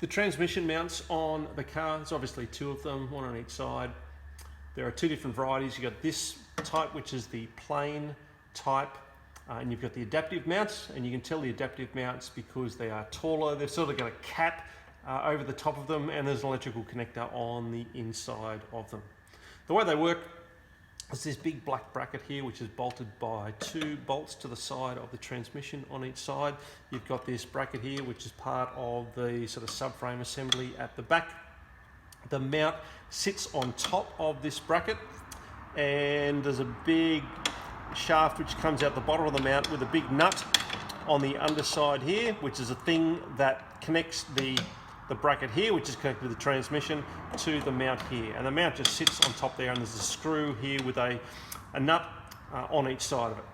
The transmission mounts on the car, there's obviously two of them, one on each side. There are two different varieties. You've got this type, which is the plain type, and you've got the adaptive mounts, and you can tell the adaptive mounts because they are taller. They've sort of got a cap over the top of them, and there's an electrical connector on the inside of them. The way they work is this big black bracket here, which is bolted by two bolts to the side of the transmission on each side. You've got this bracket here, which is part of the sort of subframe assembly at the back. The mount sits on top of this bracket, and there's a big shaft which comes out the bottom of the mount with a big nut on the underside here, which is a thing that connects the bracket here, which is connected to the transmission, to the mount here. And the mount just sits on top there, and there's a screw here with a nut on each side of it.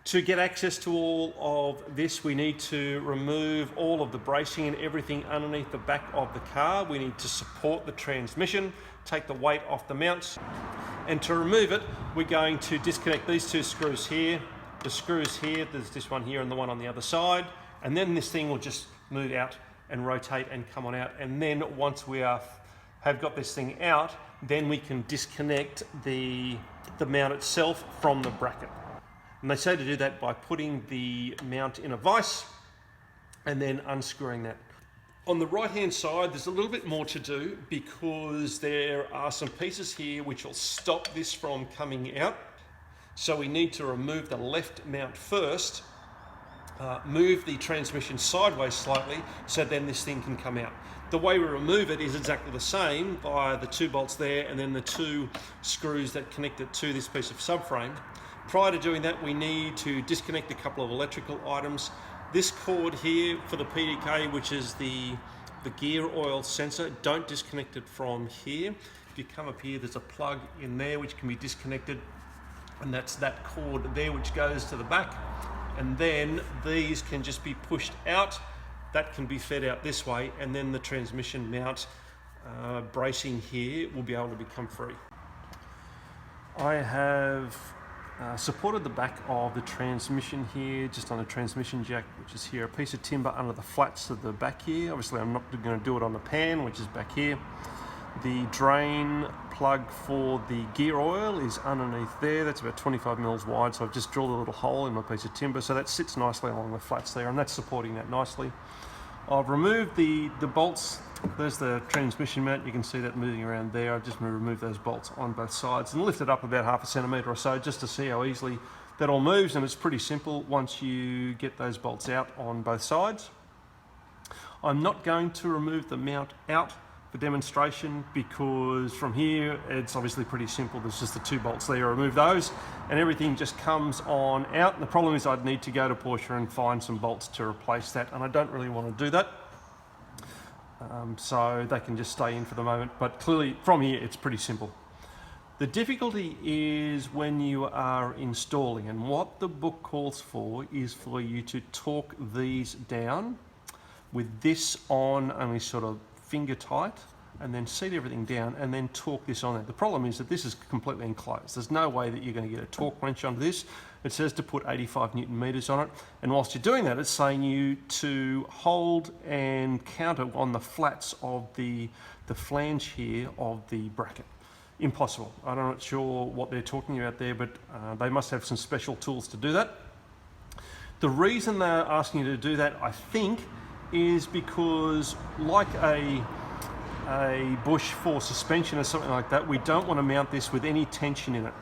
To get access to all of this, we need to remove all of the bracing and everything underneath the back of the car. We need to support the transmission, take the weight off the mounts. And to remove it, we're going to disconnect these two screws here. The screws here, there's this one here and the one on the other side. And then this thing will just move out and rotate and come on out. And then once we have got this thing out, then we can disconnect the mount itself from the bracket. And they say to do that by putting the mount in a vise and then unscrewing that. On the right hand side, there's a little bit more to do because there are some pieces here which will stop this from coming out. So we need to remove the left mount first, move the transmission sideways slightly so then this thing can come out. The way we remove it is exactly the same via the two bolts there and then the two screws that connect it to this piece of subframe. Prior to doing that, we need to disconnect a couple of electrical items. This cord here for the PDK, which is the gear oil sensor, don't disconnect it from here. If you come up here, there's a plug in there which can be disconnected, and that's that cord there which goes to the back. And then these can just be pushed out. That can be fed out this way, and then the transmission mount bracing here will be able to become free. I have supported the back of the transmission here, just on a transmission jack, which is here, a piece of timber under the flats of the back here. Obviously I'm not going to do it on the pan, which is back here. The drain plug for the gear oil is underneath there. That's about 25 mils wide, so I've just drilled a little hole in my piece of timber, so that sits nicely along the flats there, and that's supporting that nicely. I've removed the bolts. There's the transmission mount, you can see that moving around there. I've just removed those bolts on both sides and lifted up about 1/2 centimetre or so just to see how easily that all moves, and it's pretty simple once you get those bolts out on both sides. I'm not going to remove the mount out for demonstration because from here it's obviously pretty simple. There's just the two bolts there. Remove those and everything just comes on out. And the problem is I'd need to go to Porsche and find some bolts to replace that, and I don't really want to do that. So they can just stay in for the moment, but clearly from here it's pretty simple. The difficulty is when you are installing, and what the book calls for is for you to torque these down with this on only sort of finger tight, and then seat everything down and then torque this on there. The problem is that this is completely enclosed. There's no way that you're going to get a torque wrench onto this. It says to put 85 Newton meters on it, and whilst you're doing that, it's saying you to hold and counter on the flats of the flange here of the bracket. Impossible. I'm not sure what they're talking about there, but they must have some special tools to do that. The reason they're asking you to do that, I think, is because like a bush for suspension or something like that, we don't want to mount this with any tension in it.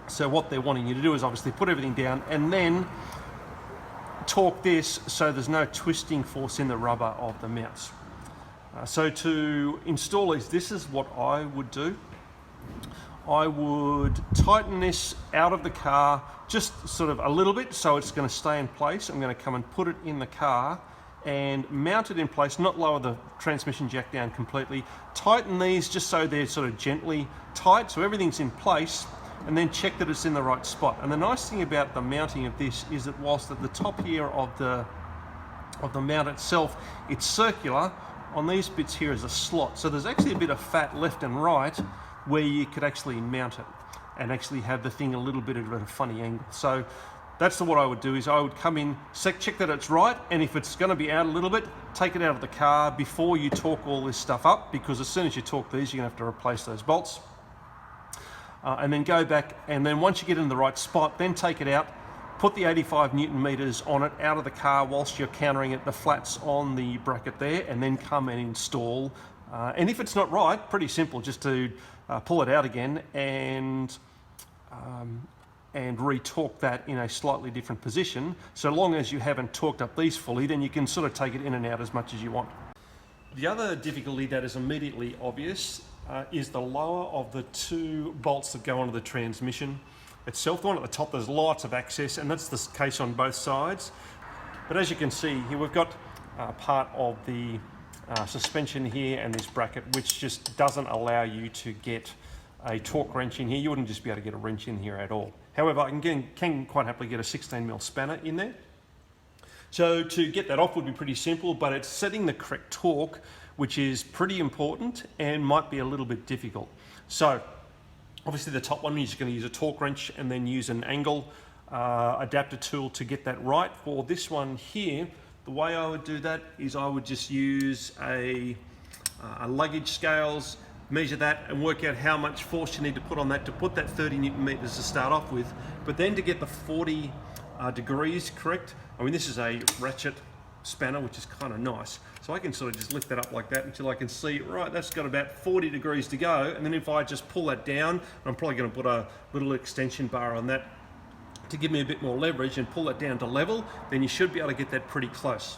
So what they're wanting you to do is obviously put everything down and then torque this so there's no twisting force in the rubber of the mounts. So to install these, this is what I would do. I would tighten this out of the car just sort of a little bit so it's going to stay in place. I'm going to come and put it in the car and mount it in place, not lower the transmission jack down completely. Tighten these just so they're sort of gently tight, so everything's in place, and then check that it's in the right spot. And the nice thing about the mounting of this is that whilst at the top here of the mount itself, it's circular, on these bits here is a slot. So there's actually a bit of fat left and right where you could actually mount it and actually have the thing a little bit of a funny angle. So that's what I would do, is I would come in, check that it's right, and if it's going to be out a little bit, take it out of the car before you torque all this stuff up, because as soon as you torque these, you're going to have to replace those bolts. And then go back, and then once you get in the right spot, then take it out, put the 85 Newton meters on it out of the car whilst you're countering it, the flats on the bracket there, and then come and install. And if it's not right, pretty simple, just to pull it out again and re-torque that in a slightly different position. So long as you haven't torqued up these fully, then you can sort of take it in and out as much as you want. The other difficulty that is immediately obvious is the lower of the two bolts that go onto the transmission itself. The one at the top, there's lots of access, and that's the case on both sides. But as you can see here, we've got part of the suspension here and this bracket, which just doesn't allow you to get a torque wrench in here. You wouldn't just be able to get a wrench in here at all. However, I can quite happily get a 16mm spanner in there. So to get that off would be pretty simple, but it's setting the correct torque, which is pretty important and might be a little bit difficult. So obviously the top one, you're just going to use a torque wrench and then use an angle adapter tool to get that right. For this one here, the way I would do that is I would just use a luggage scales, measure that and work out how much force you need to put on that to put that 30 Newton meters to start off with. But then to get the 40 degrees correct, I mean, this is a ratchet spanner, which is kind of nice. So I can sort of just lift that up like that until I can see, right, that's got about 40 degrees to go. And then if I just pull that down, I'm probably going to put a little extension bar on that to give me a bit more leverage and pull that down to level, then you should be able to get that pretty close.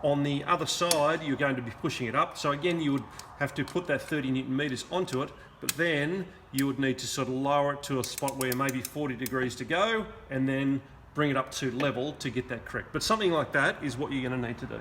On the other side, you're going to be pushing it up. So again, you would have to put that 30 Newton meters onto it, but then you would need to sort of lower it to a spot where maybe 40 degrees to go, and then bring it up to level to get that correct. But something like that is what you're going to need to do.